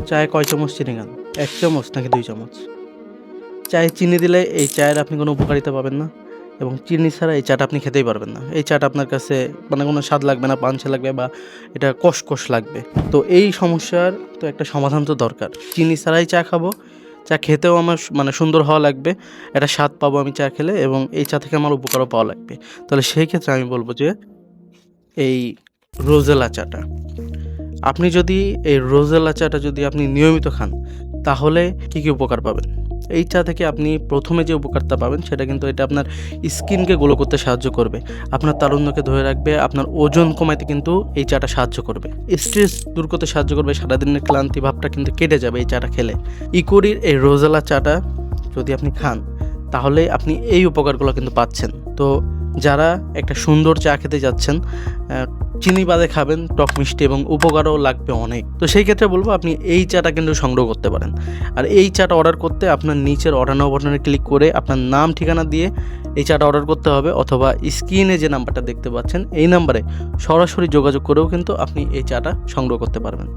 চায়ে কয় চামচ চিনি খান? ১ চামচ নাকি ২ চামচ? চায়ে চিনি দিলে এই চায়ের আপনি কোনো উপকারিতা পাবেন না এবং চিনি ছাড়া এই চাটা আপনি খেতেই পারবেন না। এই চাটা আপনার কাছে মানে কোনো স্বাদ লাগবে না, পানচে লাগবে বা এটা কষকষ লাগবে। তো এই সমস্যার তো একটা সমাধান তো দরকার। চিনি ছাড়াই চা খাবো, চা খেতেও আমার মানে সুন্দর হওয়া লাগবে, একটা স্বাদ পাবো আমি চা খেলে এবং এই চা থেকে আমার উপকারও পাওয়া লাগবে। তাহলে সেই ক্ষেত্রে আমি বলব যে এই রোজেলা চাটা। আপনি যদি এই রোজেলা চাটা যদি আপনি নিয়মিত খান, তাহলে কী উপকার পাবেন? এই চা থেকে আপনি ১ম এ যে উপকারটা পাবেন সেটা কিন্তু এটা আপনার স্কিনকে গ্লো করতে সাহায্য করবে। আপনার তারুণ্যকে ধরে রাখবে, আপনার ওজন কমাইতে কিন্তু এই চাটা সাহায্য করবে। স্ট্রেস দূর করতে সাহায্য করবে, সারাদিনের ক্লান্তি ভাবটা কিন্তু কেটে যাবে এই চাটা খেলে। ইকোরির এই রোজেলা চাটা যদি আপনি খান, তাহলে আপনি এই উপকারগুলো কিন্তু পাচ্ছেন। তো যারা একটা সুন্দর চা খেতে যাচ্ছেন, চিনি বাদে খাবেন, টক মিষ্টি এবং উপকারও লাগবে অনেক। তো সেই ক্ষেত্রে বলব আপনি এই চাটা কিন্তু সংগ্রহ করতে পারেন। আর এই চাটা অর্ডার করতে আপনার নিচের অর্ডার নাও বাটনে ক্লিক করে আপনার নাম ঠিকানা দিয়ে এই চাটা অর্ডার করতে হবে, অথবা স্ক্রিনে যে নাম্বারটা দেখতে পাচ্ছেন এই নাম্বারে সরাসরি যোগাযোগ করেও কিন্তু আপনি এই চাটা সংগ্রহ করতে পারবেন।